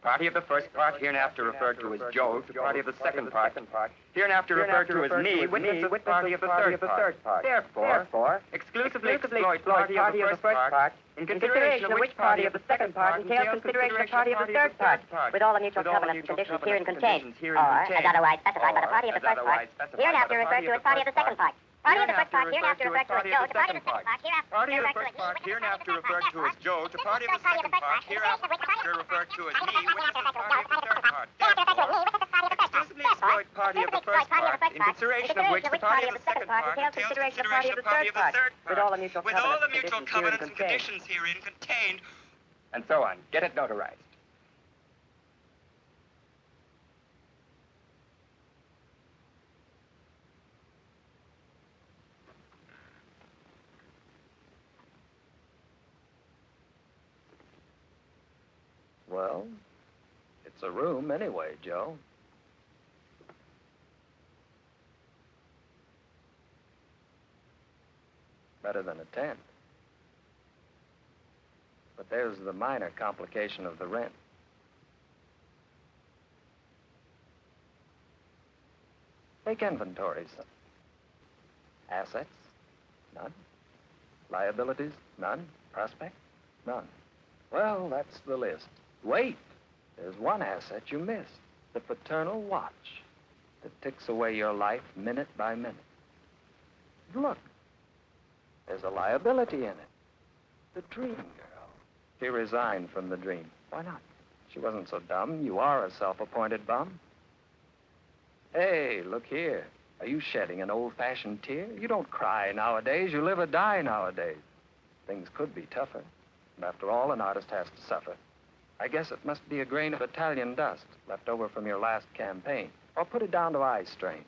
Party of the first part, hereinafter referred to as Joe, to party of the second part, hereinafter referred to as me, witness of party of the third part. Therefore, exclusively exploit party of the first part, in consideration of which party of the second part entails consideration of party of the third part, with all the mutual covenants and conditions herein contained, or, as otherwise specified by the party of the first part, hereinafter referred to as party of the second part. Party of the first part, hereinafter referred to as Joe, to party of the second part, party of the first part, hereinafter referred to as Joe, to party of the second part, hereinafter referred to as me, witness of party of the third part. Therefore, exclusively exploit party of the first part, in consideration of which the party of the second part entails consideration of party of the third part, with all the mutual covenants and conditions herein contained, and so on. Get it notarized. Well, it's a room anyway, Joe. Better than a tent. But there's the minor complication of the rent. Take inventory, son. Assets? None. Liabilities? None. Prospect? None. Well, that's the list. Wait, there's one asset you missed. The paternal watch that ticks away your life minute by minute. Look, there's a liability in it. The dream girl. She resigned from the dream. Why not? She wasn't so dumb. You are a self-appointed bum. Hey, look here. Are you shedding an old-fashioned tear? You don't cry nowadays. You live or die nowadays. Things could be tougher. And after all, an artist has to suffer. I guess it must be a grain of Italian dust left over from your last campaign. Or put it down to eye strain.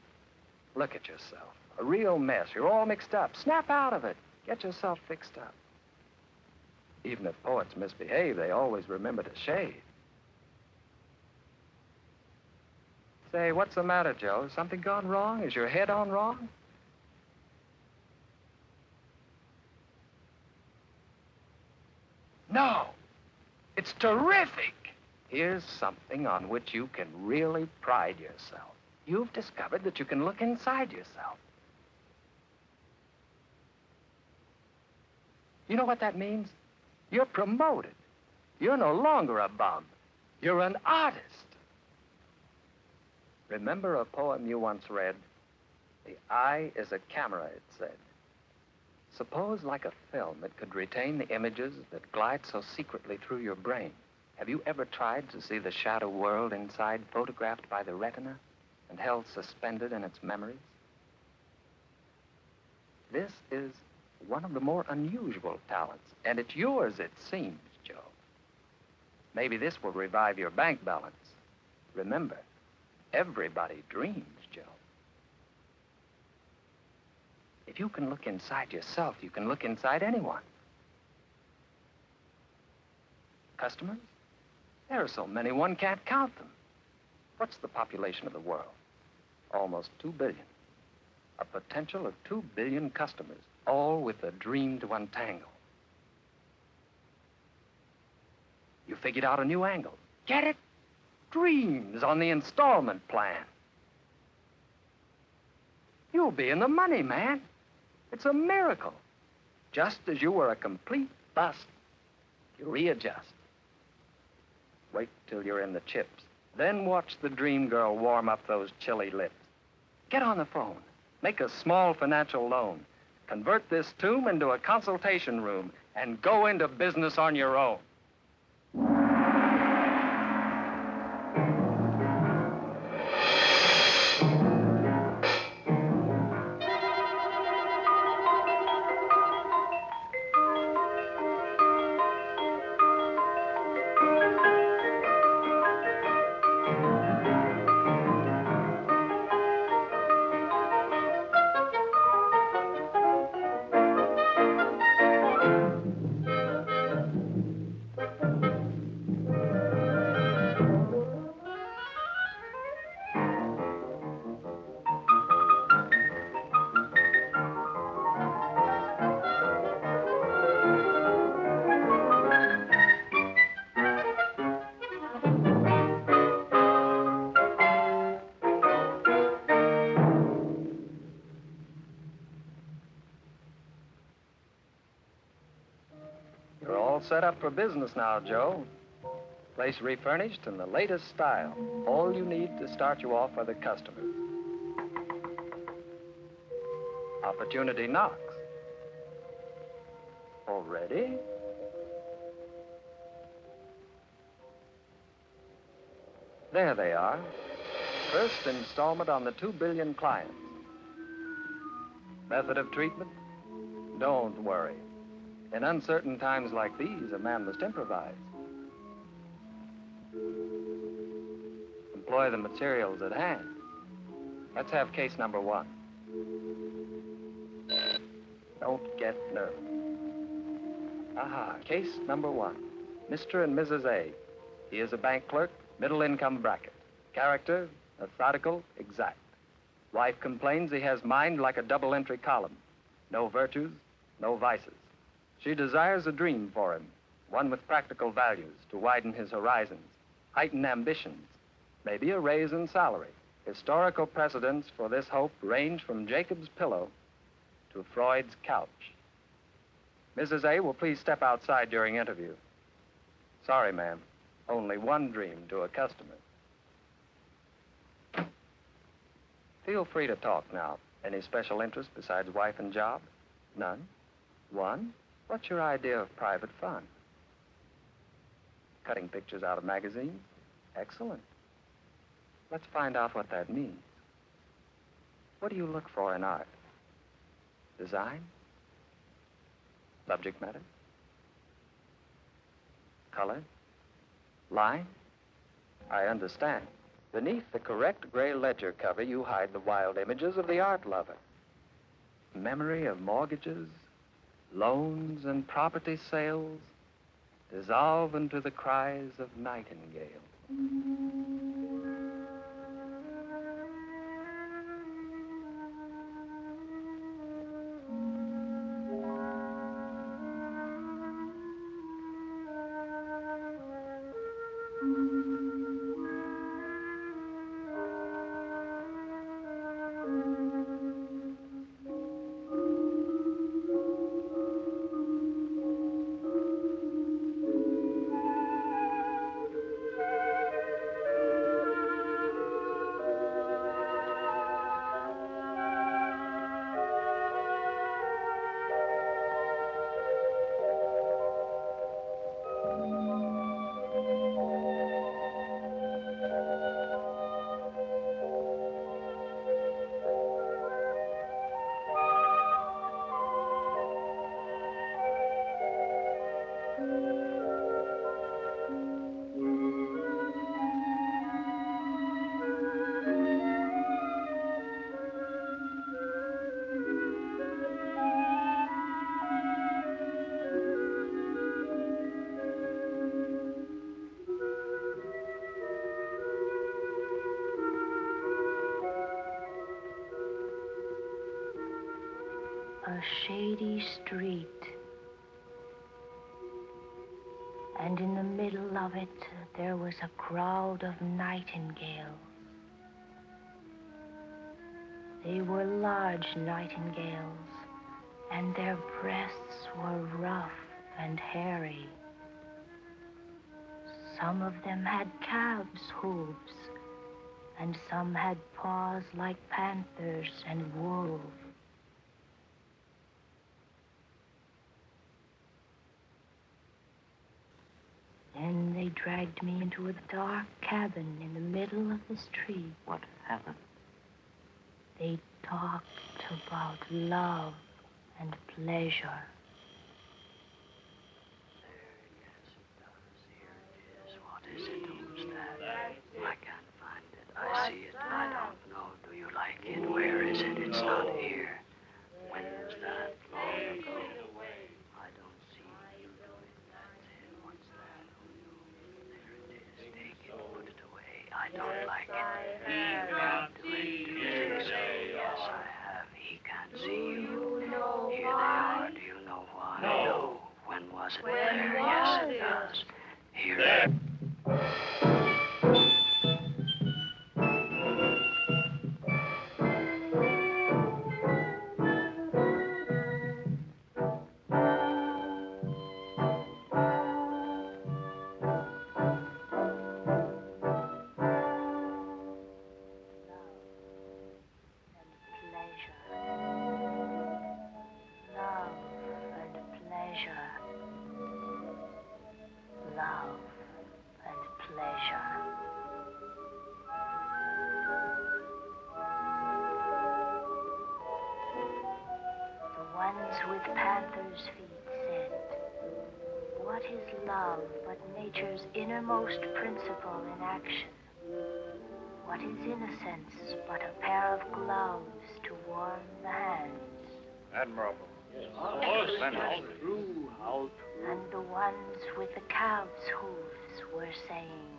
Look at yourself. A real mess. You're all mixed up. Snap out of it. Get yourself fixed up. Even if poets misbehave, they always remember to shave. Say, what's the matter, Joe? Something gone wrong? Is your head on wrong? No. It's terrific. Here's something on which you can really pride yourself. You've discovered that you can look inside yourself. You know what that means? You're promoted. You're no longer a bum. You're an artist. Remember a poem you once read? The eye is a camera, it said. Suppose, like a film, it could retain the images that glide so secretly through your brain. Have you ever tried to see the shadow world inside, photographed by the retina and held suspended in its memories? This is one of the more unusual talents, and it's yours, it seems, Joe. Maybe this will revive your bank balance. Remember, everybody dreams, Joe. If you can look inside yourself, you can look inside anyone. Customers? There are so many, one can't count them. What's the population of the world? Almost 2 billion. A potential of 2 billion customers, all with a dream to untangle. You figured out a new angle. Get it? Dreams on the installment plan. You'll be in the money, man. It's a miracle. Just as you were a complete bust, you readjust. Wait till you're in the chips. Then watch the dream girl warm up those chilly lips. Get on the phone. Make a small financial loan. Convert this tomb into a consultation room and go into business on your own. set up for business now, Joe. Place refurnished in the latest style. All you need to start you off are the customers. Opportunity knocks. Already? There they are. First installment on the 2 billion clients. Method of treatment? Don't worry. In uncertain times like these, a man must improvise. Employ the materials at hand. Let's have case number 1. Don't get nervous. Aha, case number 1. Mr. and Mrs. A. He is a bank clerk, middle income bracket. Character, methodical, exact. Wife complains he has mind like a double entry column. No virtues, no vices. She desires a dream for him, one with practical values to widen his horizons, heighten ambitions, maybe a raise in salary. Historical precedents for this hope range from Jacob's pillow to Freud's couch. Mrs. A will please step outside during interview. Sorry, ma'am. Only one dream to a customer. Feel free to talk now. Any special interest besides wife and job? None? One? What's your idea of private fun? Cutting pictures out of magazines? Excellent. Let's find out what that means. What do you look for in art? Design? Subject matter? Color? Line? I understand. Beneath the correct gray ledger cover, you hide the wild images of the art lover. Memory of mortgages, loans, and property sales dissolve into the cries of nightingale. A shady street, and in the middle of it there was a crowd of nightingales. They were large nightingales, and their breasts were rough and hairy. Some of them had calves' hooves, and some had paws like panthers and wolves. Then they dragged me into a dark cabin in the middle of the street. What happened? They talked about love and pleasure. Is it? Who's that? I can't find it. I see it. I don't know. Do you like it? Where is it? It's not here. When was that? Long ago. I don't see you do it. That's it. What's that? Oh, no. There it is. Take it. Put it away. I don't like it. He can't do it. Do you think so? Yes, I have. He can't see you. Here they are. Do you know why? No. When was it there? Yes, it does. Here. with panther's feet said, "What is love but nature's innermost principle in action? What is innocence but a pair of gloves to warm the hands?" Admirable. And the ones with the calves' hooves were saying,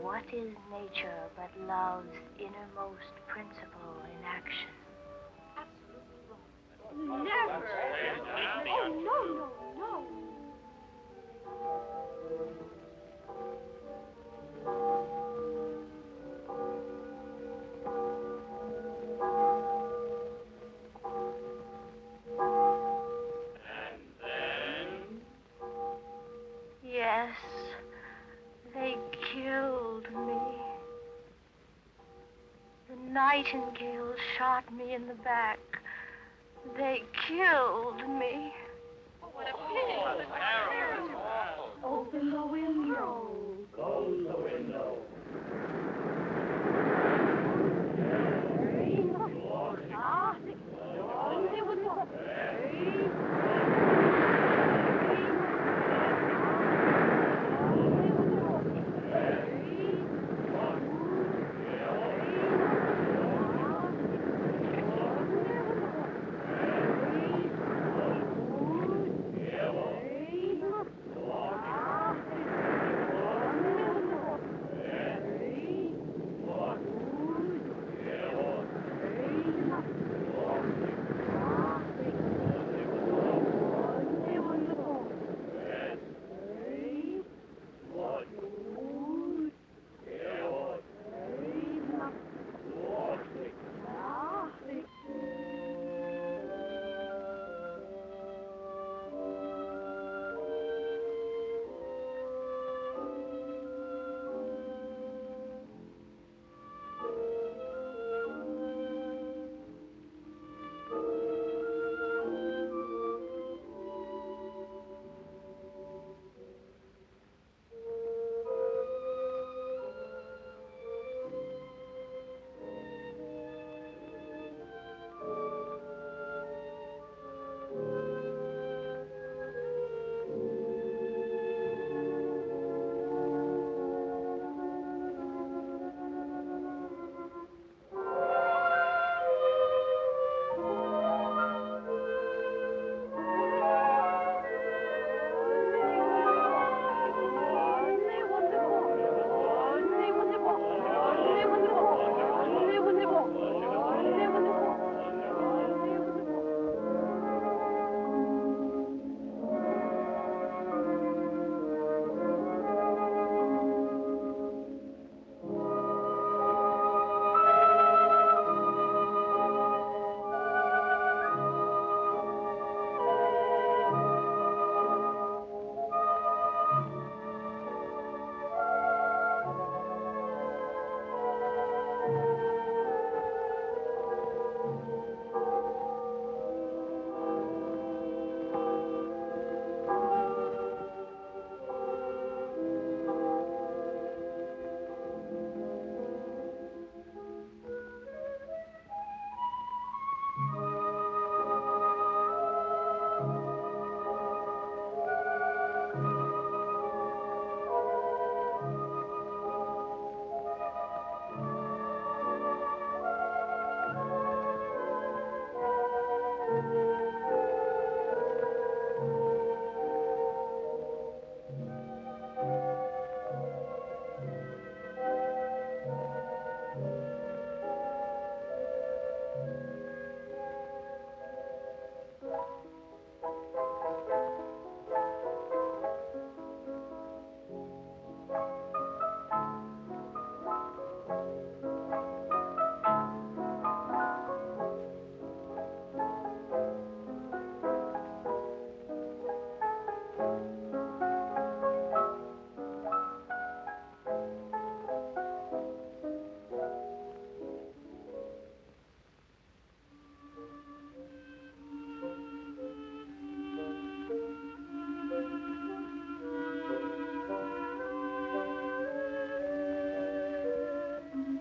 "What is nature but love's innermost principle in action?" Never. Oh, no. Yes, they killed me. The nightingale shot me in the back. They killed me. Open the window. Close the window.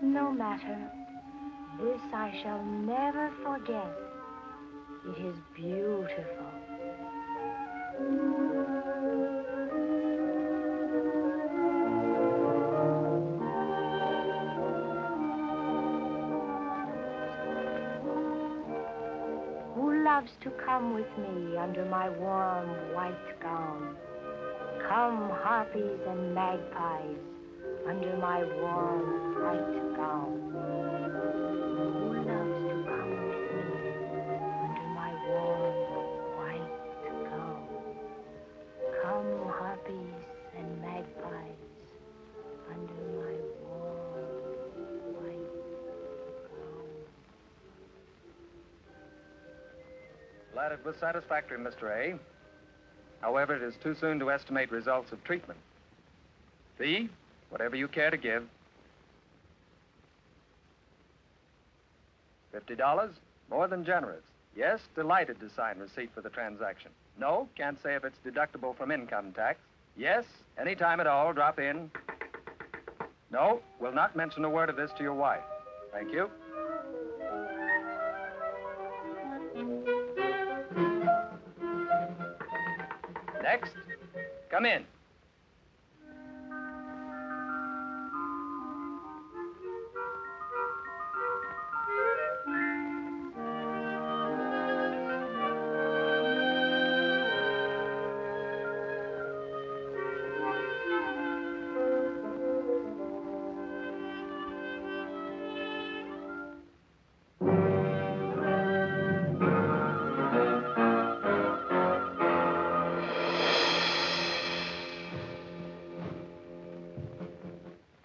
No matter. This I shall never forget. It is beautiful. Who loves to come with me under my warm white gown? Come, harpies and magpies, under my warm white gown. Who loves to come with me under my warm white gown? Come, harpies and magpies, under my warm white gown. Glad it was satisfactory, Mr. A. However, it is too soon to estimate results of treatment. Fee, whatever you care to give. $50? More than generous. Yes, delighted to sign receipt for the transaction. No, can't say if it's deductible from income tax. Yes, any time at all, drop in. No, will not mention a word of this to your wife. Thank you. Next, come in.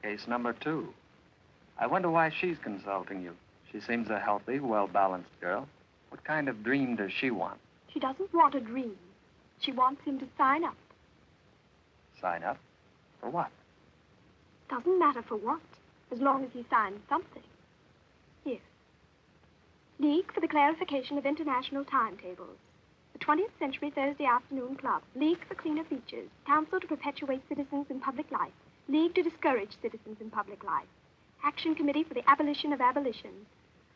Case number 2. I wonder why she's consulting you. She seems a healthy, well-balanced girl. What kind of dream does she want? She doesn't want a dream. She wants him to sign up. Sign up? For what? Doesn't matter for what, as long as he signs something. Here. League for the Clarification of International Timetables. The 20th Century Thursday Afternoon Club. League for Cleaner Beaches. Council to Perpetuate Citizens in Public Life. League to Discourage Citizens in Public Life. Action Committee for the Abolition of Abolition.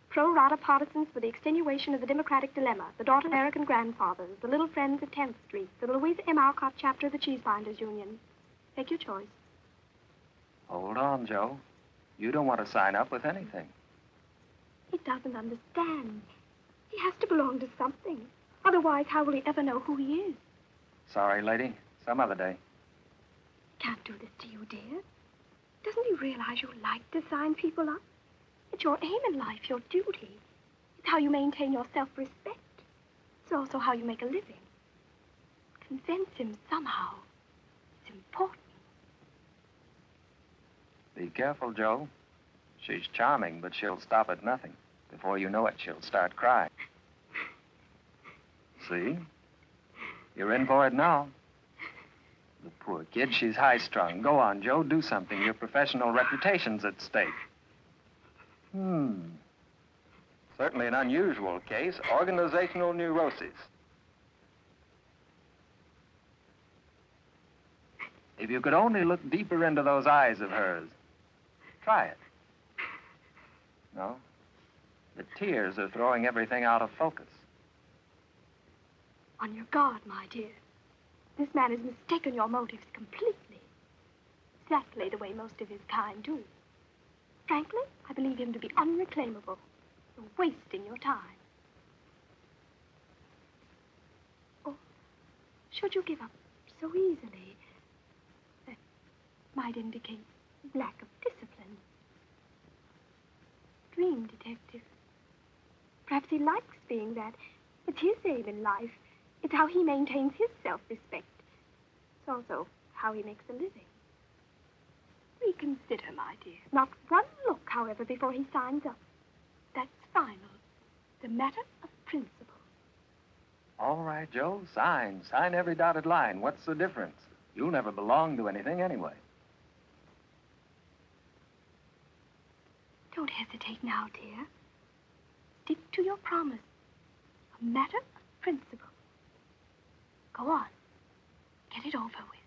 Pro Rata Partisans for the Extenuation of the Democratic Dilemma. The Daughter of American Grandfathers. The Little Friends of 10th Street. The Louisa M. Alcott Chapter of the Cheesebinders Union. Take your choice. Hold on, Joe. You don't want to sign up with anything. He doesn't understand. He has to belong to something. Otherwise, how will he ever know who he is? Sorry, lady. Some other day. Can't do this to you, dear. Doesn't he realize you like to sign people up? It's your aim in life, your duty. It's how you maintain your self-respect. It's also how you make a living. Convince him somehow. It's important. Be careful, Joe. She's charming, but she'll stop at nothing. Before you know it, she'll start crying. See? You're in for it now. The poor kid, she's high-strung. Go on, Joe, do something. Your professional reputation's at stake. Certainly an unusual case. Organizational neurosis. If you could only look deeper into those eyes of hers. Try it. No? The tears are throwing everything out of focus. On your guard, my dear. This man has mistaken your motives completely. Exactly the way most of his kind do. Frankly, I believe him to be unreclaimable. You're wasting your time. Or should you give up so easily? That might indicate lack of discipline. Dream detective. Perhaps he likes being that. It's his aim in life. It's how he maintains his self-respect. It's also how he makes a living. Reconsider, my dear. Not one look, however, before he signs up. That's final. It's a matter of principle. All right, Joe, sign. Sign every dotted line. What's the difference? You'll never belong to anything anyway. Don't hesitate now, dear. Stick to your promise. A matter of principle. Go on. Get it over with.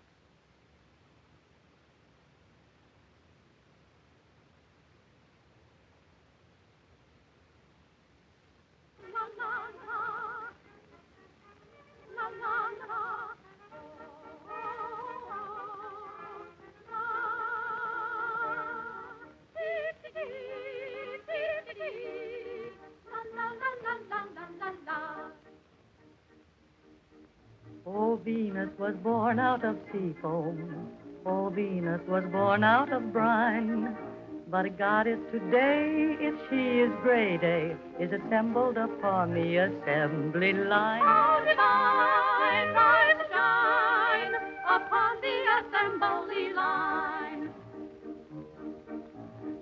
Oh, Venus was born out of sea foam. Oh, Venus was born out of brine. But a goddess today, if she is gray day, is assembled upon the assembly line. Oh, divine, rise and shine upon the assembly line.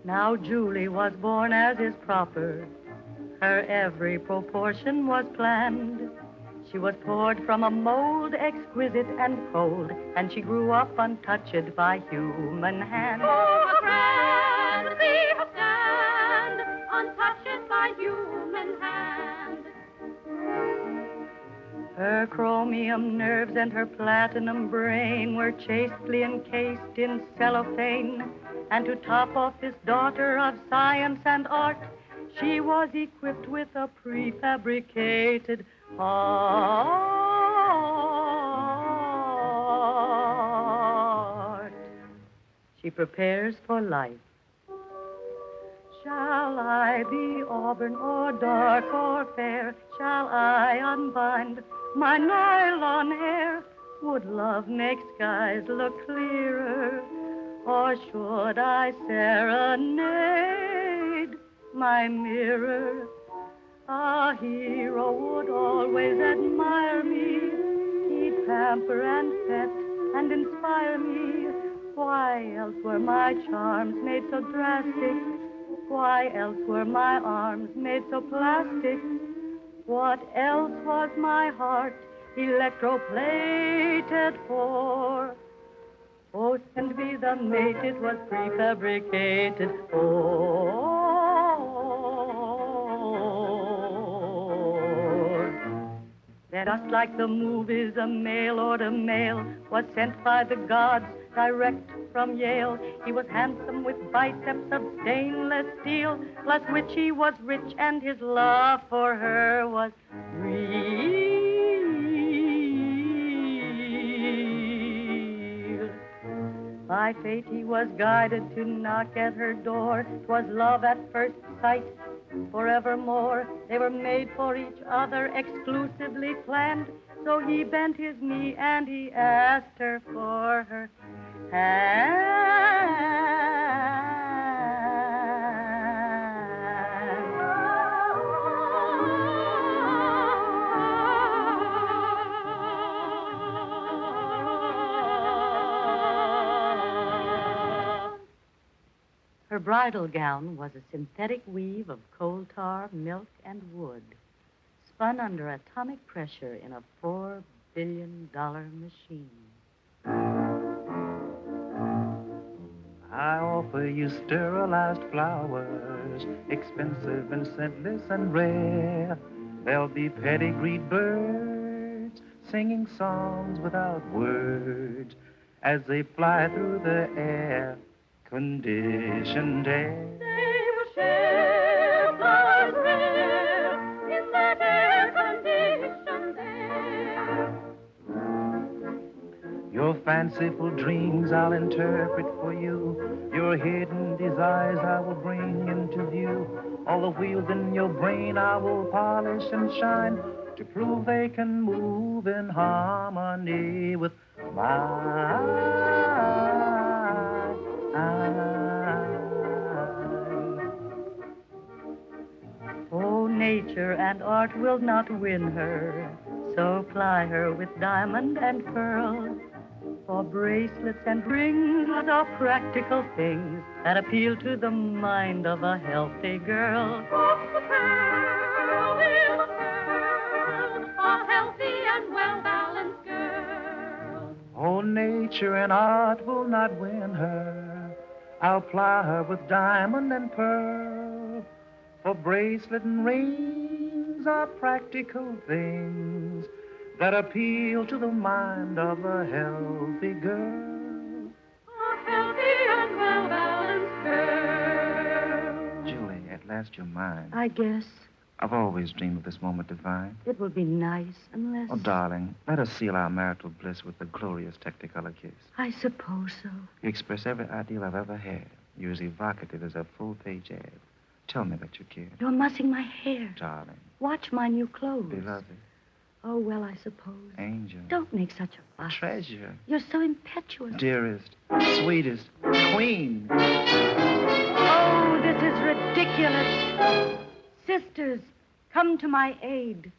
Now Julie was born as is proper. Her every proportion was planned. She was poured from a mold exquisite and cold, and she grew up untouched by human hand. Oh, a grand sea of sand, untouched by human hand. Her chromium nerves and her platinum brain were chastely encased in cellophane, and to top off this daughter of science and art, she was equipped with a prefabricated heart. She prepares for life. Shall I be auburn or dark or fair? Shall I unbind my nylon hair? Would love make skies look clearer? Or should I serenade my mirror? A hero would always admire me. He'd pamper and pet and inspire me. Why else were my charms made so drastic? Why else were my arms made so plastic? What else was my heart electroplated for? Oh, send me the mate, it was prefabricated. Oh, just like the movies, a mail-order mail was sent by the gods direct from Yale. He was handsome with biceps of stainless steel, plus which he was rich, and his love for her was real. By fate he was guided to knock at her door. 'Twas love at first sight, forevermore. They were made for each other, exclusively planned. So he bent his knee and he asked her for her hand. Her bridal gown was a synthetic weave of coal tar, milk, and wood, spun under atomic pressure in a $4 billion machine. I offer you sterilized flowers, expensive and scentless and rare. There'll be pedigreed birds singing songs without words as they fly through the air. Conditioned air. They will share flowers rare in that air-conditioned air. Your fanciful dreams I'll interpret for you. Your hidden desires I will bring into view. All the wheels in your brain I will polish and shine to prove they can move in harmony with mine. Oh, nature and art will not win her, so ply her with diamond and pearl. For bracelets and rings are practical things that appeal to the mind of a healthy girl. What's the pearl in the pearl, a healthy and well-balanced girl? Oh, nature and art will not win her. I'll ply her with diamond and pearl. For bracelet and rings are practical things that appeal to the mind of a healthy girl. A healthy and well-balanced girl. Julie, at last you're mine. I guess I've always dreamed of this moment divine. it will be nice unless... Oh, darling, let us seal our marital bliss with a glorious Technicolor kiss. I suppose so. You express every ideal I've ever had. You're as evocative as a full-page ad. Tell me that you care. You're mussing my hair. Darling. Watch my new clothes. Beloved. Oh, well, I suppose. Angel. Don't make such a fuss. Treasure. You're so impetuous. Dearest. Sweetest. Queen. Oh, this is ridiculous. Sisters, come to my aid.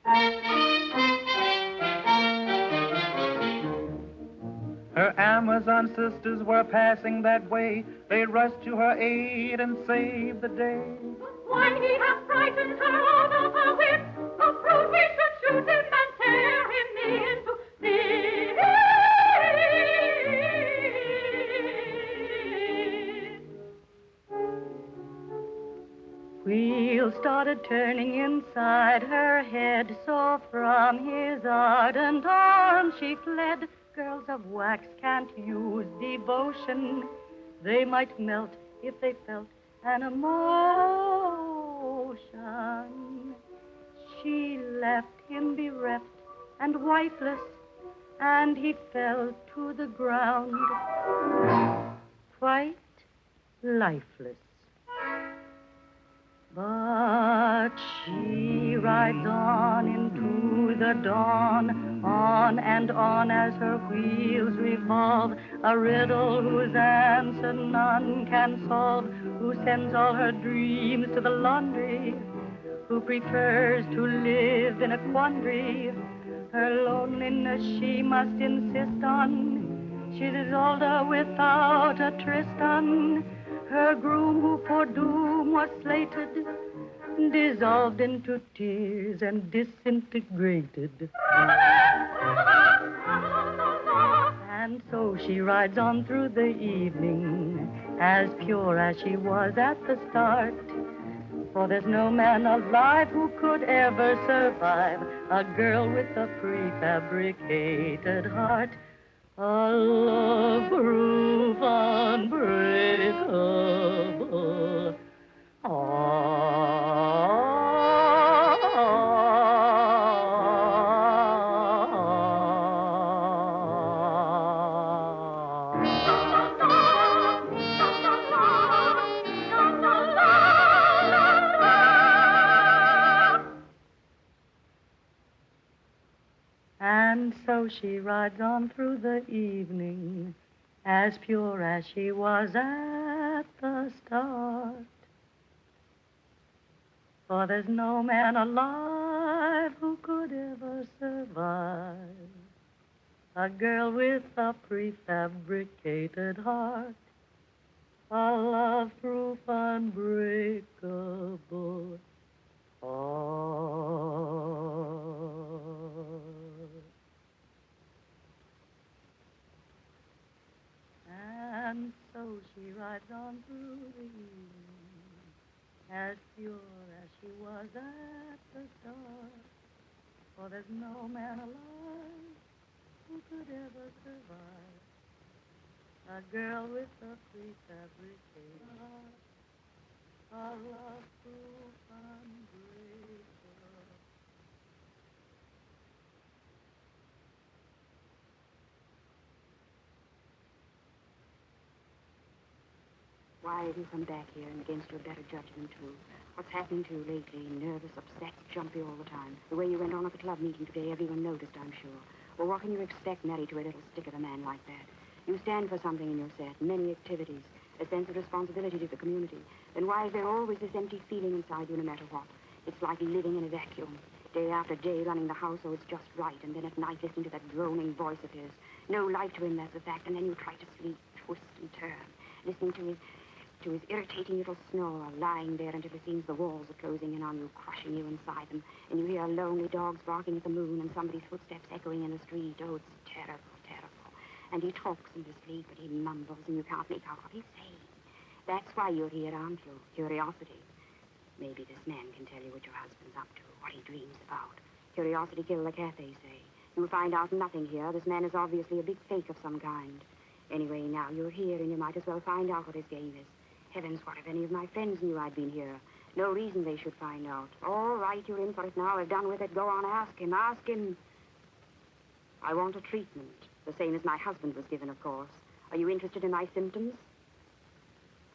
Her Amazon sisters were passing that way. They rushed to her aid and saved the day. When he has frightened her out of her wits, approve we should shoot him and tear him into bits. Wheels started turning inside her head, so from his ardent arms she fled. Girls of wax can't use devotion. They might melt if they felt an emotion. She left him bereft and wifeless, and he fell to the ground, quite lifeless. But she rides on into the dawn, on and on as her wheels revolve, a riddle whose answer none can solve, who sends all her dreams to the laundry, who prefers to live in a quandary. Her loneliness she must insist on. She's Isolde without a Tristan. Her groom, who for doom was slated, dissolved into tears and disintegrated. And so she rides on through the evening, as pure as she was at the start. For there's no man alive who could ever survive a girl with a prefabricated heart. A love proof unbreakable. And so she rides on through the evening, as pure as she was at the start. For there's no man alive who could ever survive a girl with a prefabricated heart, a love-proof, unbreakable heart. And so she rides on through the evening, as pure as she was at the start. For there's no man alive who could ever survive a girl with a prefabricated heart, a love-proof, unbreakable. Why have you come back here and against your better judgment, too? What's happening to you lately? Nervous, upset, jumpy all the time. The way you went on at the club meeting today, everyone noticed, I'm sure. Well, what can you expect married to a little stick of a man like that? You stand for something in your set, many activities, a sense of responsibility to the community. Then why is there always this empty feeling inside you no matter what? It's like living in a vacuum. Day after day running the house so it's just right, and then at night listening to that droning voice of his. No life to him, that's a fact, and then you try to sleep, twist and turn, listening to his irritating little snore, lying there until it seems the walls are closing in on you, crushing you inside them, and you hear lonely dogs barking at the moon and somebody's footsteps echoing in the street. Oh, it's terrible, terrible. And he talks in his sleep, but he mumbles, and you can't make out what he's saying. That's why you're here, aren't you? Curiosity. Maybe this man can tell you what your husband's up to, what he dreams about. Curiosity killed the cat, they say. You'll find out nothing here. This man is obviously a big fake of some kind. Anyway, now you're here, and you might as well find out what his game is. Heavens, what if any of my friends knew I'd been here? No reason they should find out. All right, you're in for it now. I've done with it. Go on, ask him. Ask him. I want a treatment. The same as my husband was given, of course. Are you interested in my symptoms?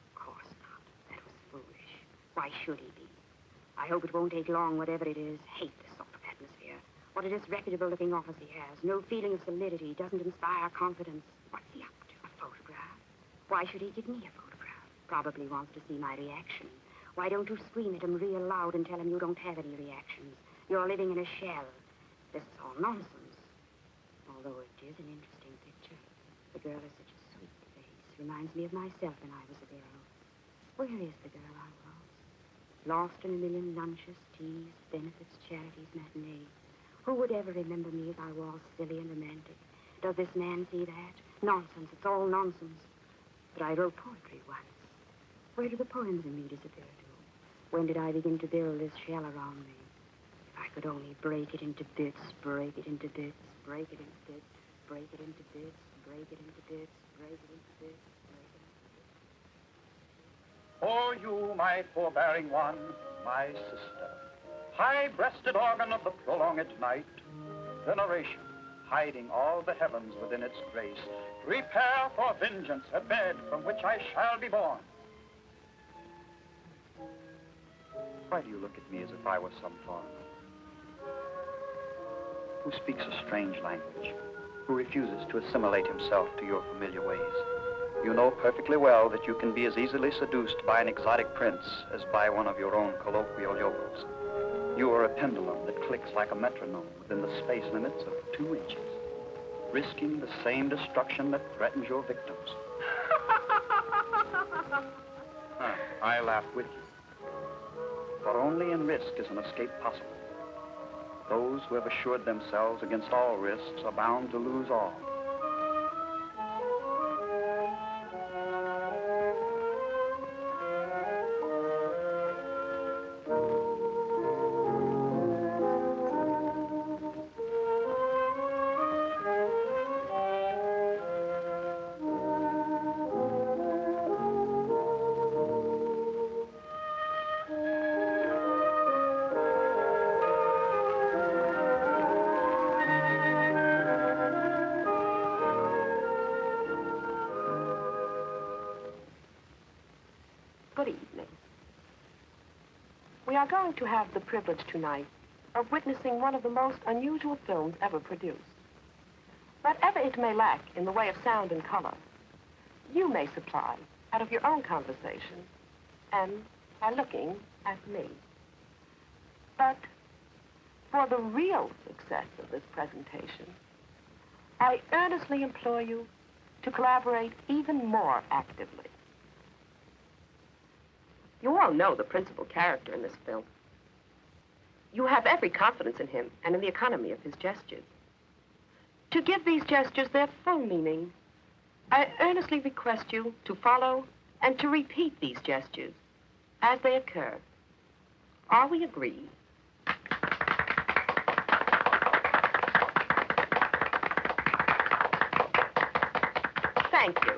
Of course not. That was foolish. Why should he be? I hope it won't take long, whatever it is. Hate this sort of atmosphere. What a disreputable-looking office he has. No feeling of solidity. Doesn't inspire confidence. What's he up to? A photograph? Why should he give me a photograph? Probably wants to see my reaction. Why don't you scream at him real loud and tell him you don't have any reactions? You're living in a shell. This is all nonsense. Although it is an interesting picture. The girl has such a sweet face. Reminds me of myself when I was a girl. Where is the girl I was? Lost in a million lunches, teas, benefits, charities, matinees. Who would ever remember me if I was silly and romantic? Does this man see that? Nonsense. It's all nonsense. But I wrote poetry once. Where did the poems in me disappear to? When did I begin to build this shell around me? If I could only break it into bits, break it into bits, break it into bits, break it into bits, break it into bits, break it into bits, break it into bits. For you, my forbearing one, my sister, high-breasted organ of the prolonged night, veneration, hiding all the heavens within its grace, prepare for vengeance a bed from which I shall be born. Why do you look at me as if I were some foreigner? Who speaks a strange language, who refuses to assimilate himself to your familiar ways. You know perfectly well that you can be as easily seduced by an exotic prince as by one of your own colloquial yokels. You are a pendulum that clicks like a metronome within the space limits of 2 inches, risking the same destruction that threatens your victims. I laugh with you. For only in risk is an escape possible. Those who have assured themselves against all risks are bound to lose all. Good evening. We are going to have the privilege tonight of witnessing one of the most unusual films ever produced. Whatever it may lack in the way of sound and color, you may supply out of your own conversation and by looking at me. But for the real success of this presentation, I earnestly implore you to collaborate even more actively. You all know the principal character in this film. You have every confidence in him and in the economy of his gestures. To give these gestures their full meaning, I earnestly request you to follow and to repeat these gestures as they occur. Are we agreed? Thank you.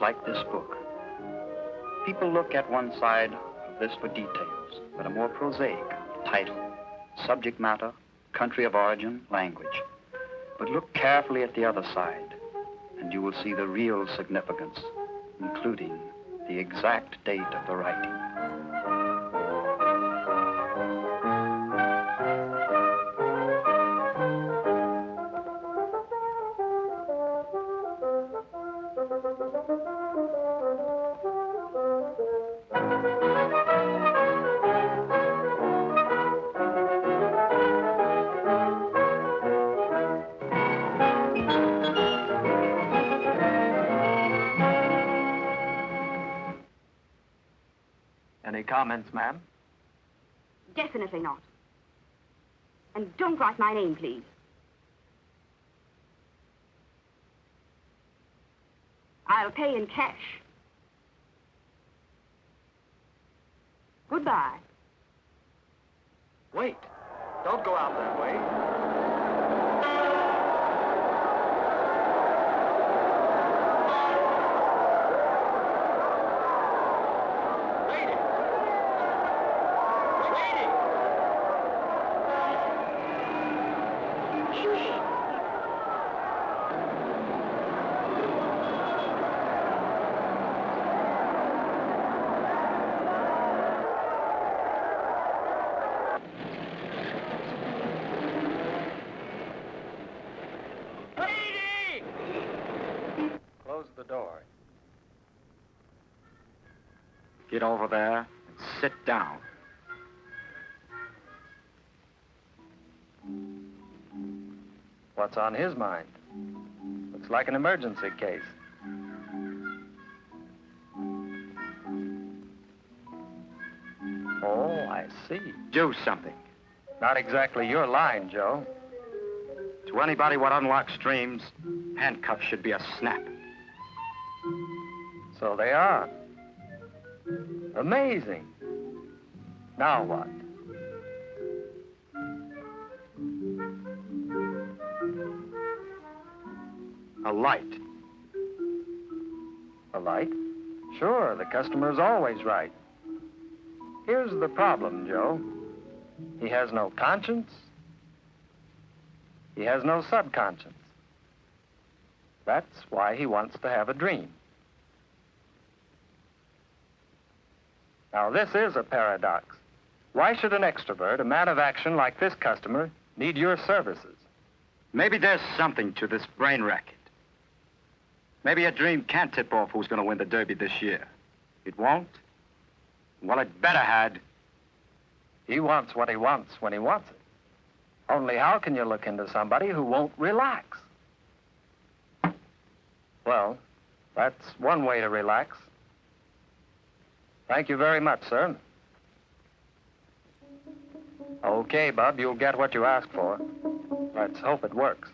like this book. People look at one side of this for details, but a more prosaic title, subject matter, country of origin, language. But look carefully at the other side, and you will see the real significance, including the exact date of the writing. Any comments, ma'am? Definitely not. And don't write my name, please. I'll pay in cash. Goodbye. Wait. Don't go out that way. Close the door. Get over there and sit down. What's on his mind? Looks like an emergency case. Oh, I see. Do something. Not exactly your line, Joe. To anybody what unlocks dreams, handcuffs should be a snap. So they are. Amazing. Now what? A light. A light? Sure, the customer's always right. Here's the problem, Joe. He has no conscience. He has no subconscious. That's why he wants to have a dream. Now, this is a paradox. Why should an extrovert, a man of action like this customer, need your services? Maybe there's something to this brain racket. Maybe a dream can't tip off who's going to win the Derby this year. It won't? Well, it better had. He wants what he wants when he wants it. Only how can you look into somebody who won't relax? Well, that's one way to relax. Thank you very much, sir. Okay, Bub, you'll get what you asked for. Let's hope it works.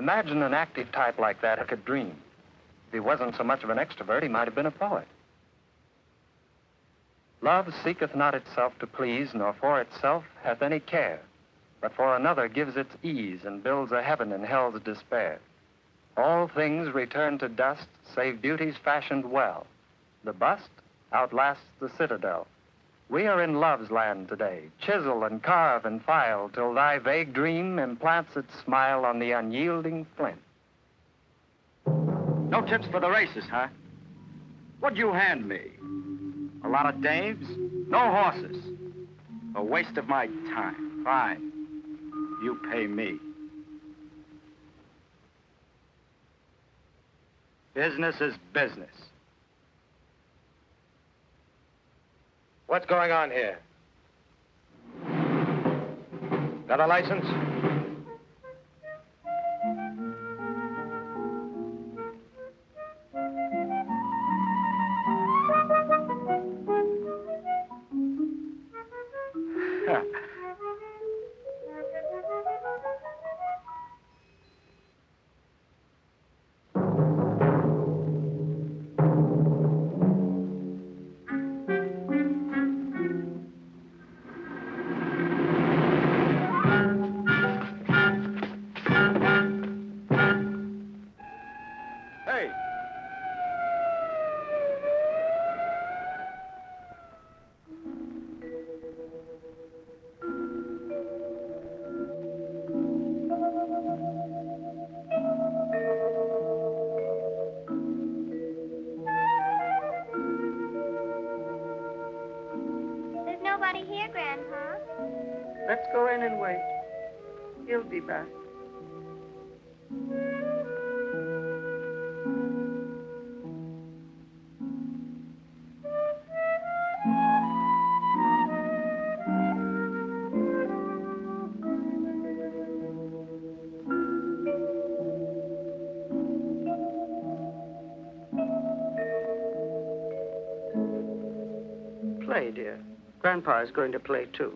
Imagine an active type like that who could dream. If he wasn't so much of an extrovert, he might have been a poet. Love seeketh not itself to please, nor for itself hath any care, but for another gives its ease, and builds a heaven in hell's despair. All things return to dust, save beauty's fashioned well. The bust outlasts the citadel. We are in love's land today. Chisel and carve and file till thy vague dream implants its smile on the unyielding flint. No tips for the races, huh? What'd you hand me? A lot of dames? No horses. A waste of my time. Fine. You pay me. Business is business. What's going on here? Got a license? nobody here, Grandpa. Let's go in and wait. He'll be back. Play, dear. Grandpa is going to play, too.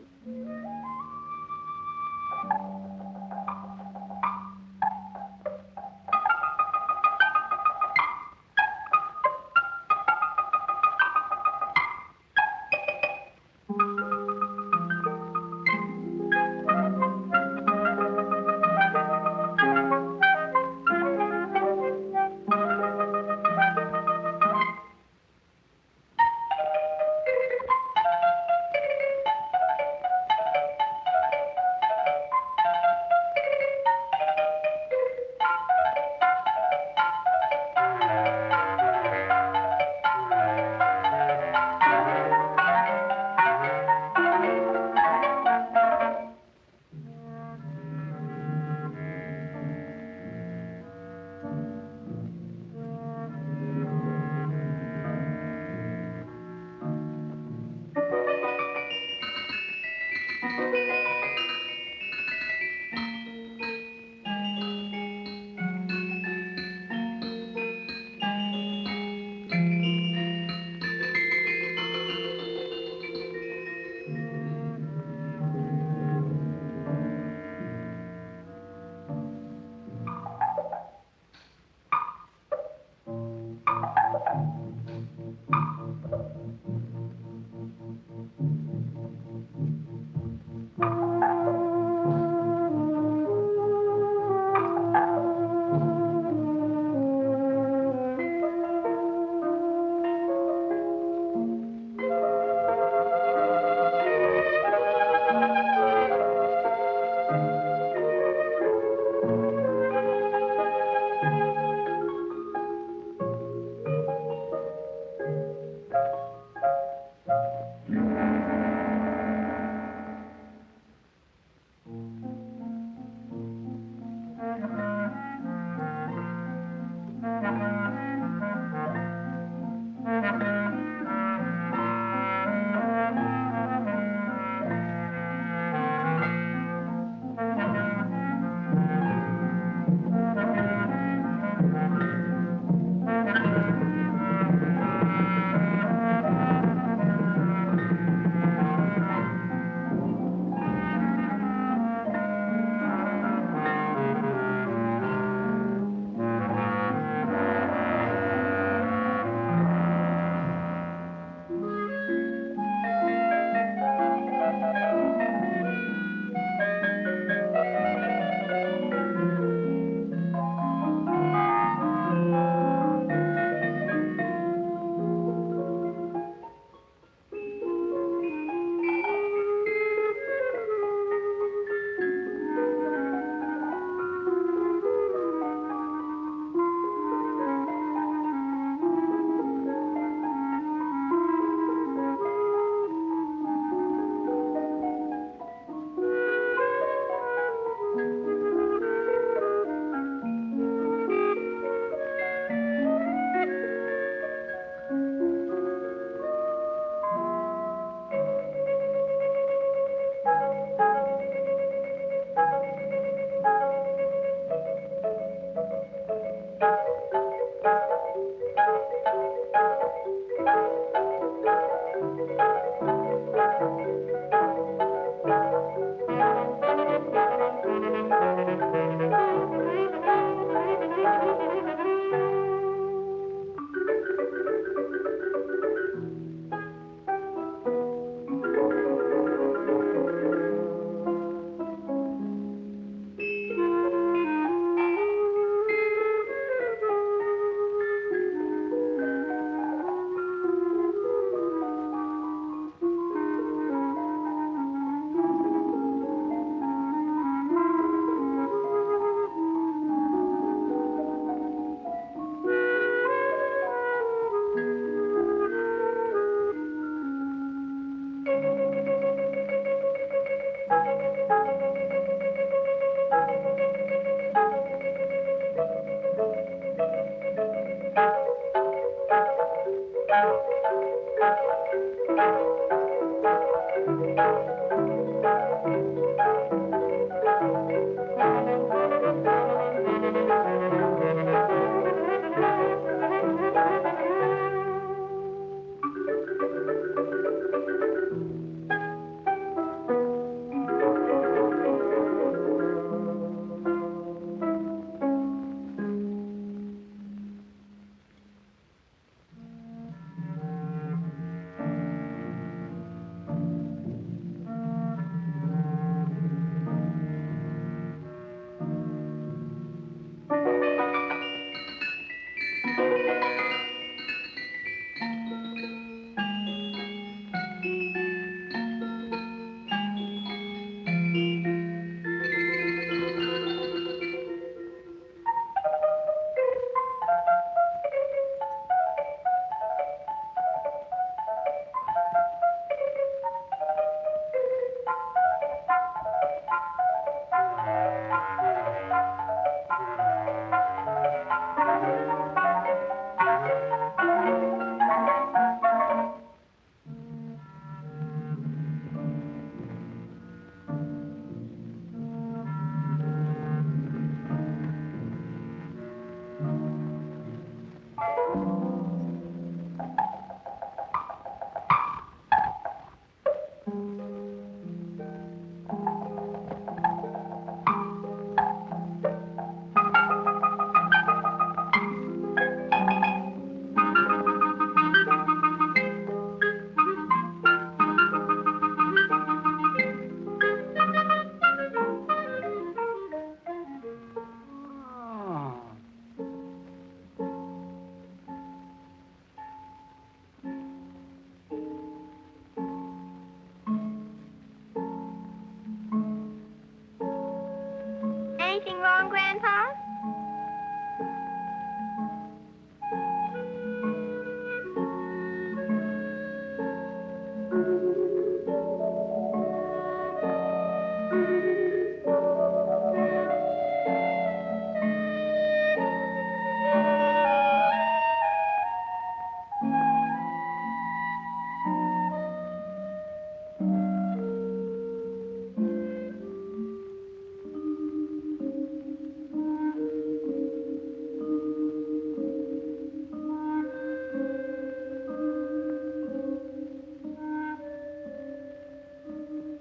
Anything wrong, Grandpa?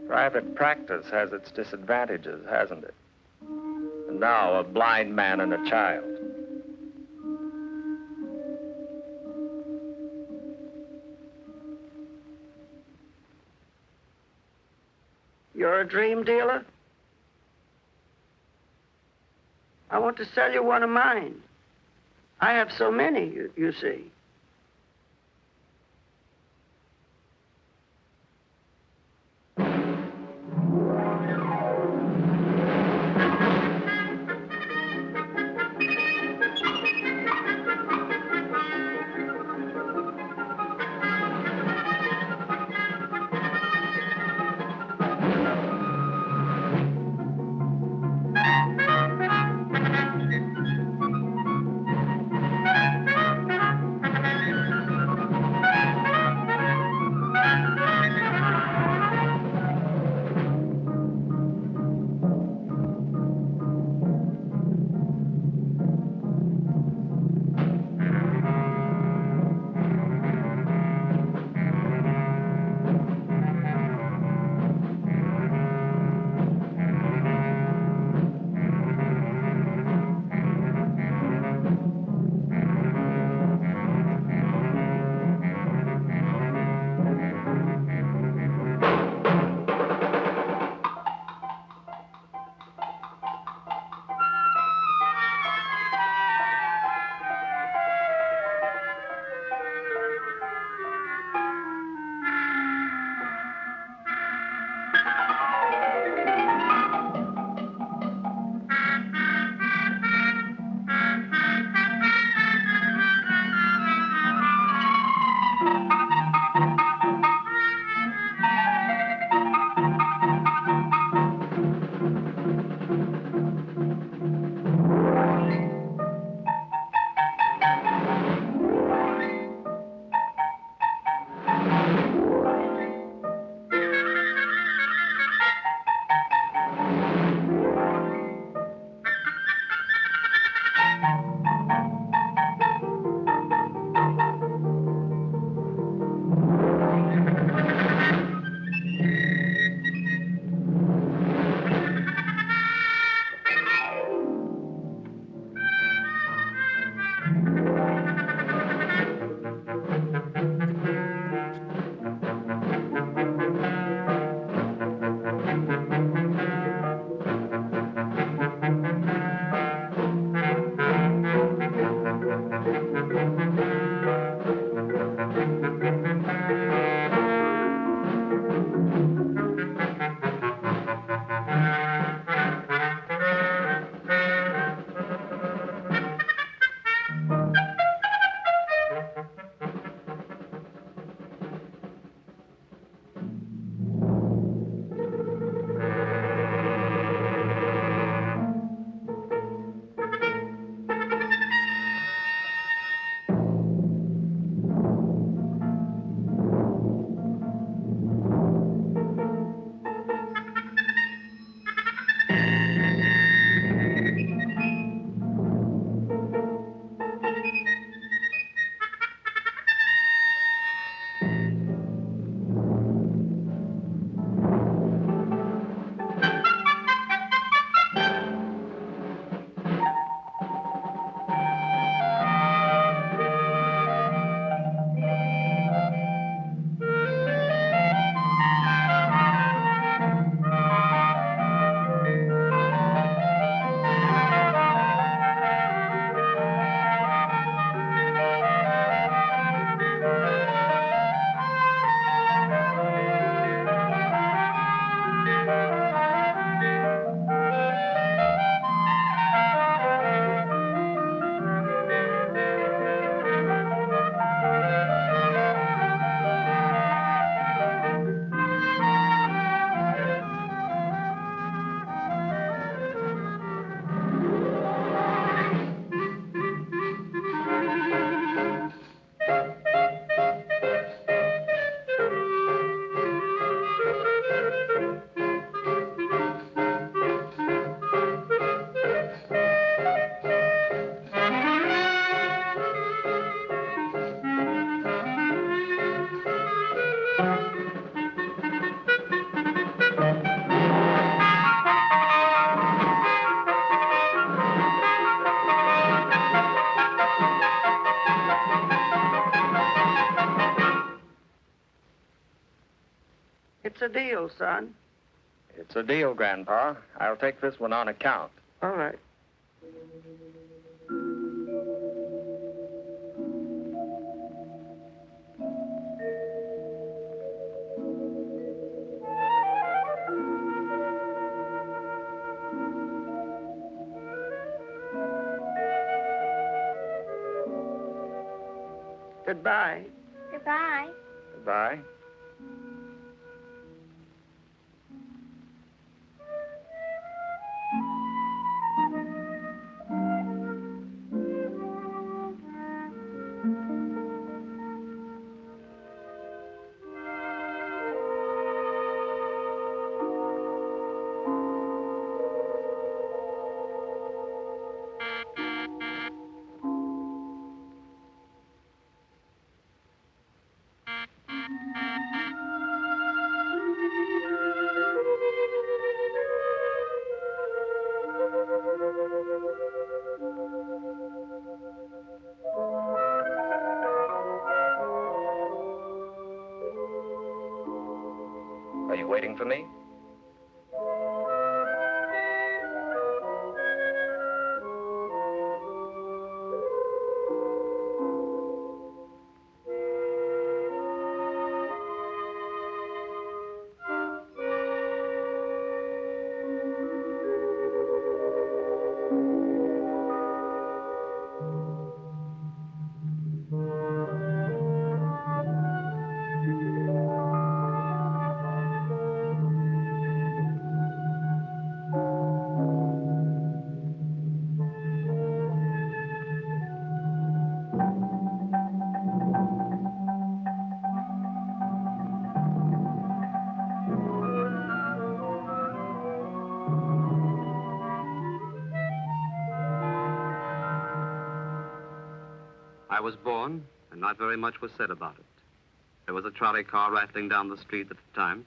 Private practice has its disadvantages, hasn't it? And now a blind man and a child. You're a dream dealer? I want to sell you one of mine. I have so many, you see. It's a deal, son. It's a deal, Grandpa. I'll take this one on account. All right. Goodbye. Goodbye. Goodbye. Are you waiting for me? I was born, and not very much was said about it. There was a trolley car rattling down the street at the time.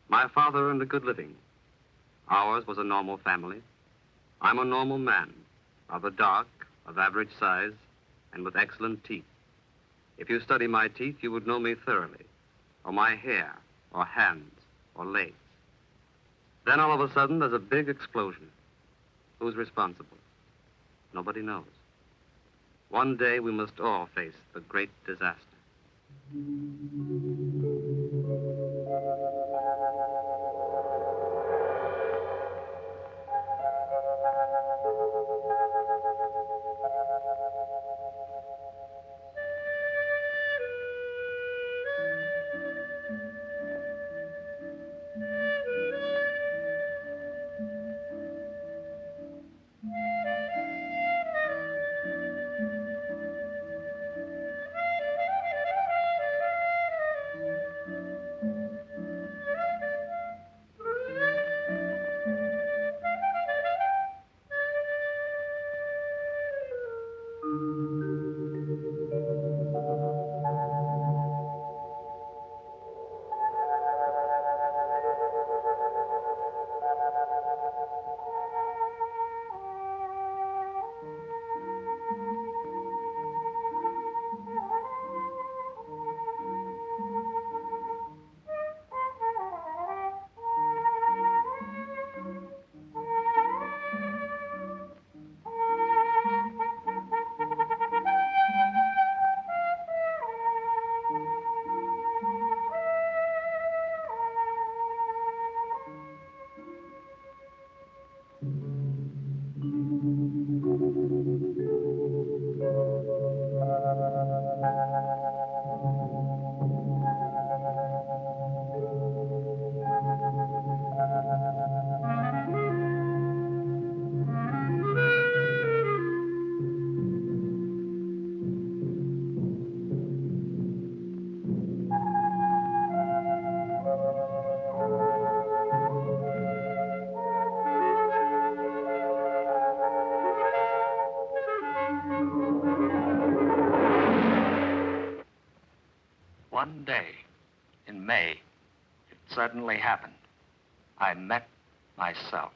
My father earned a good living. Ours was a normal family. I'm a normal man, rather dark, of average size, and with excellent teeth. If you study my teeth, you would know me thoroughly, or my hair, or hands, or legs. Then all of a sudden, there's a big explosion. Who's responsible? Nobody knows. One day, we must all face the great disaster. one day, in May, it suddenly happened. I met myself.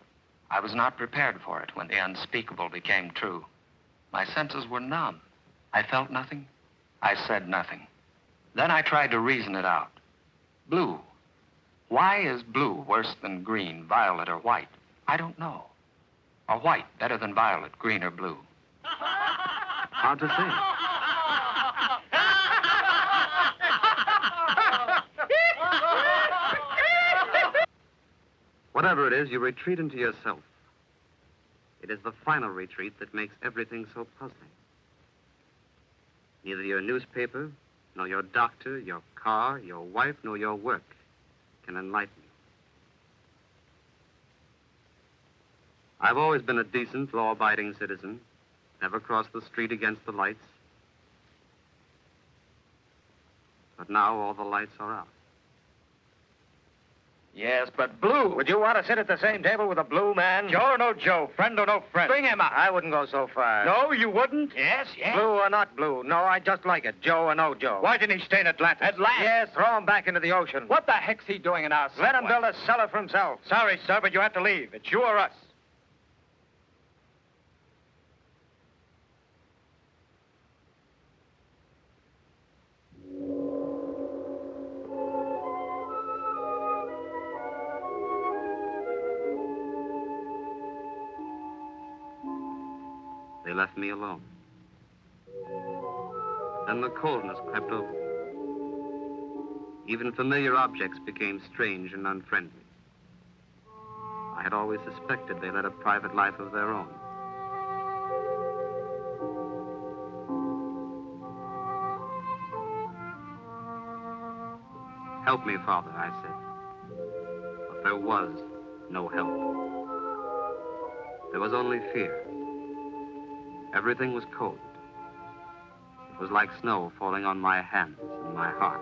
I was not prepared for it when the unspeakable became true. My senses were numb. I felt nothing. I said nothing. Then I tried to reason it out. Blue. Why is blue worse than green, violet, or white? I don't know. Or white better than violet, green, or blue? Hard to say. Whatever it is, you retreat into yourself. It is the final retreat that makes everything so puzzling. Neither your newspaper, nor your doctor, your car, your wife, nor your work can enlighten you. I've always been a decent, law-abiding citizen, never crossed the street against the lights. But now all the lights are out. Yes, but Blue. Would you want to sit at the same table with a blue man? Joe or no Joe? Friend or no friend? Bring him out. I wouldn't go so far. No, you wouldn't? Yes, yes. Blue or not blue? No, I just like it. Joe or no Joe. Why didn't he stay in Atlantis? Atlantis? Yes, throw him back into the ocean. What the heck's he doing in our subway? Let him build a cellar for himself. Sorry, sir, but you have to leave. It's you or us. They left me alone. Then the coldness crept over me. Even familiar objects became strange and unfriendly. I had always suspected they led a private life of their own. Help me, Father, I said. But there was no help. There was only fear. Everything was cold. It was like snow falling on my hands and my heart.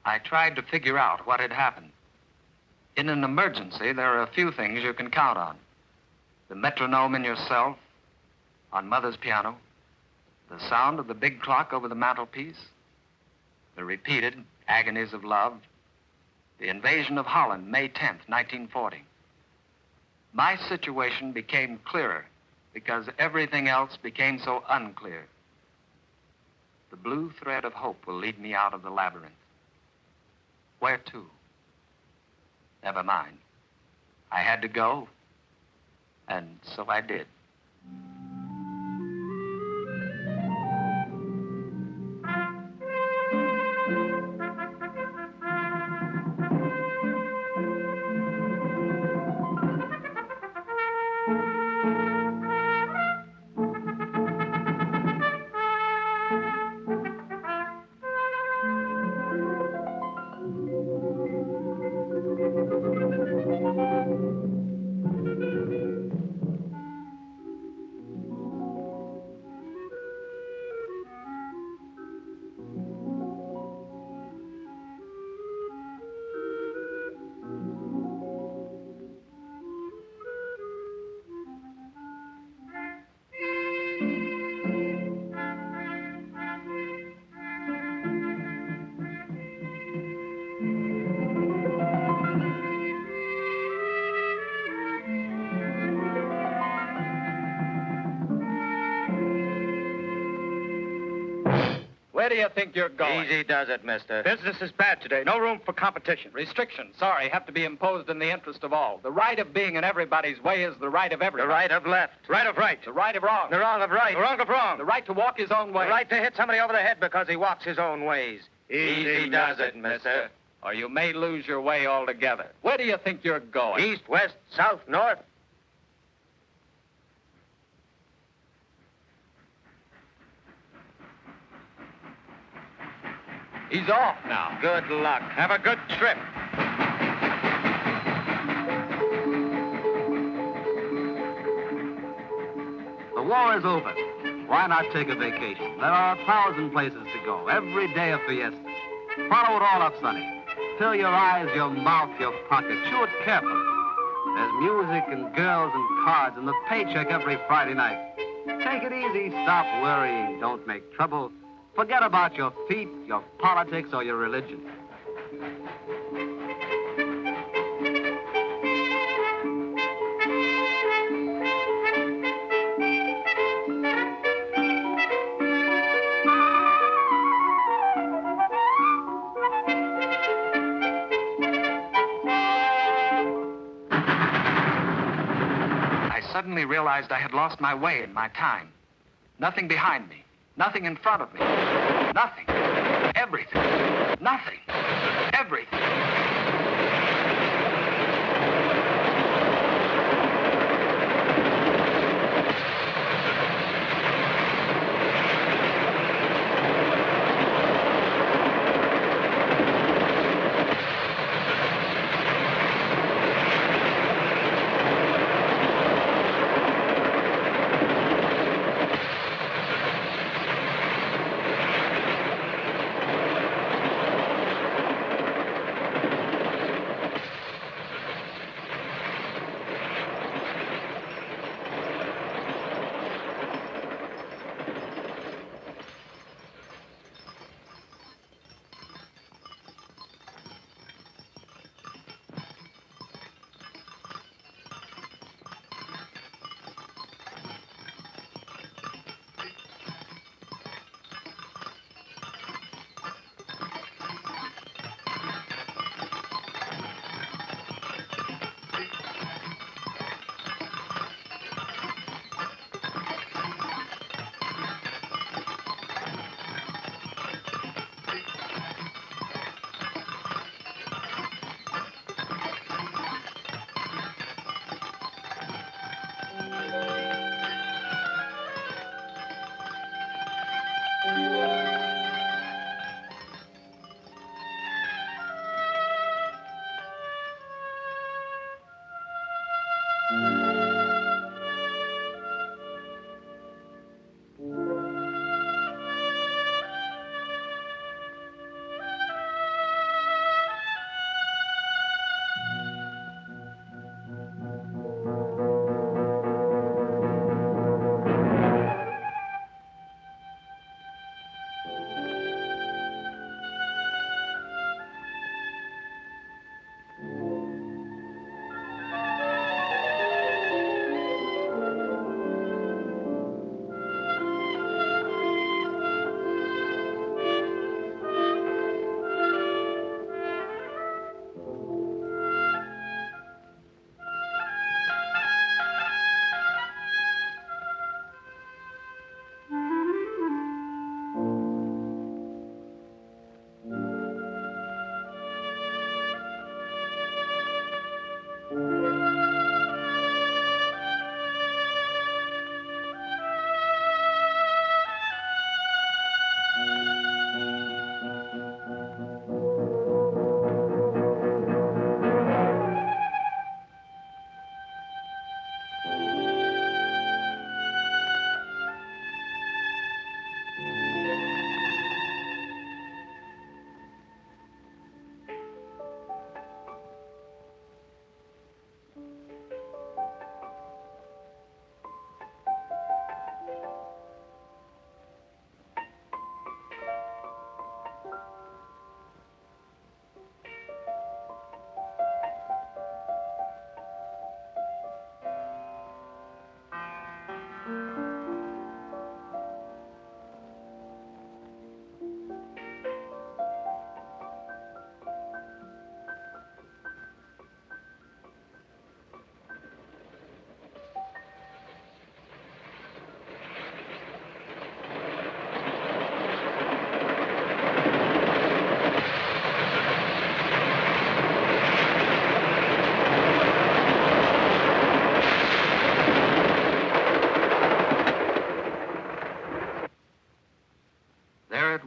I tried to figure out what had happened. In an emergency, there are a few things you can count on. The metronome in your cell, on Mother's piano, the sound of the big clock over the mantelpiece, the repeated agonies of love, the invasion of Holland, May 10th, 1940. My situation became clearer because everything else became so unclear. The blue thread of hope will lead me out of the labyrinth. Where to? Never mind. I had to go, and so I did. Where do you think you're going? Easy does it, mister. Business is bad today. No room for competition. Restrictions, sorry, have to be imposed in the interest of all. The right of being in everybody's way is the right of everybody. The right of left. Right of right. The right of wrong. The wrong of right. The wrong of wrong. The right to walk his own way. The right to hit somebody over the head because he walks his own ways. Easy does it, mister. Or you may lose your way altogether. Where do you think you're going? East, west, south, north. He's off now. Good luck. Have a good trip. The war is over. Why not take a vacation? There are 1,000 places to go. Every day a fiesta. Follow it all up, Sonny. Fill your eyes, your mouth, your pocket. Chew it carefully. There's music and girls and cards and the paycheck every Friday night. Take it easy. Stop worrying. Don't make trouble. Forget about your feet, your politics, or your religion. I suddenly realized I had lost my way and my time. Nothing behind me. Nothing in front of me. Nothing. Everything. Nothing. Everything.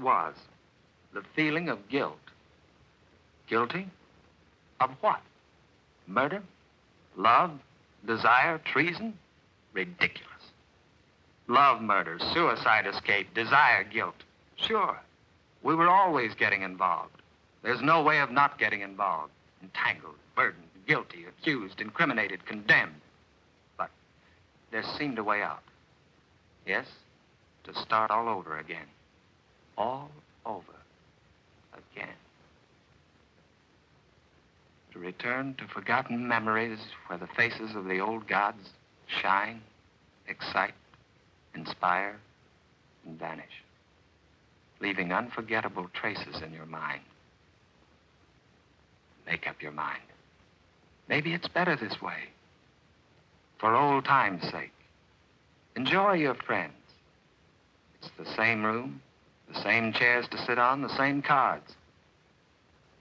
Was the feeling of guilt. Guilty? Of what? Murder? Love? Desire? Treason? Ridiculous. Love, murder, suicide, escape, desire, guilt. Sure, we were always getting involved. There's no way of not getting involved, entangled, burdened, guilty, accused, incriminated, condemned. But there seemed a way out. Yes, to start all over again. All over again. To return to forgotten memories where the faces of the old gods shine, excite, inspire, and vanish, leaving unforgettable traces in your mind. Make up your mind. Maybe it's better this way. For old time's sake. Enjoy your friends. It's the same room, the same chairs to sit on, the same cards.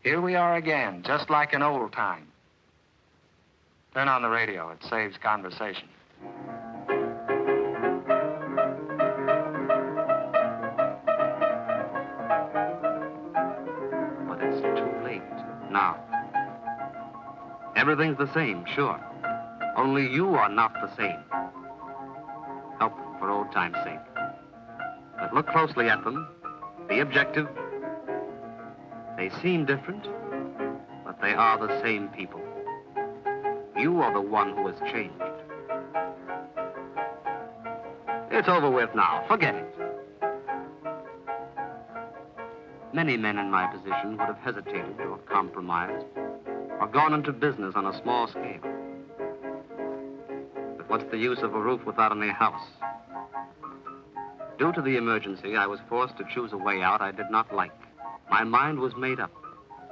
Here we are again, just like in old time. Turn on the radio. It saves conversation. But it's too late now. Everything's the same, sure. Only you are not the same. Help them for old time's sake. But look closely at them. Be objective. They seem different, but they are the same people. You are the one who has changed. It's over with now. Forget it. Many men in my position would have hesitated or compromised or gone into business on a small scale. But what's the use of a roof without any house? Due to the emergency, I was forced to choose a way out I did not like. My mind was made up.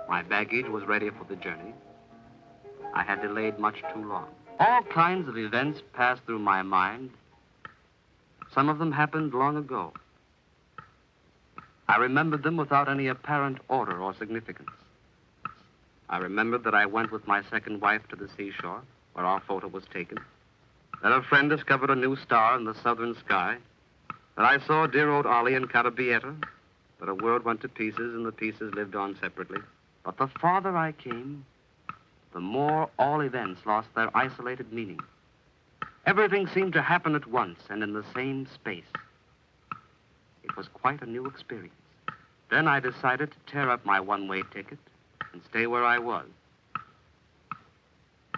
My baggage was ready for the journey. I had delayed much too long. All kinds of events passed through my mind. Some of them happened long ago. I remembered them without any apparent order or significance. I remembered that I went with my second wife to the seashore, where our photo was taken. That a friend discovered a new star in the southern sky. That I saw dear old Ollie in Carabietta. That a world went to pieces and the pieces lived on separately. But the farther I came, the more all events lost their isolated meaning. Everything seemed to happen at once and in the same space. It was quite a new experience. Then I decided to tear up my one-way ticket and stay where I was.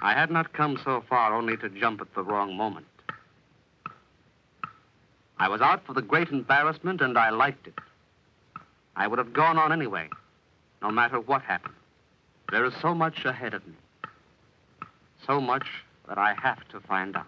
I had not come so far only to jump at the wrong moment. I was out for the great embarrassment, and I liked it. I would have gone on anyway, no matter what happened. There is so much ahead of me. So much that I have to find out.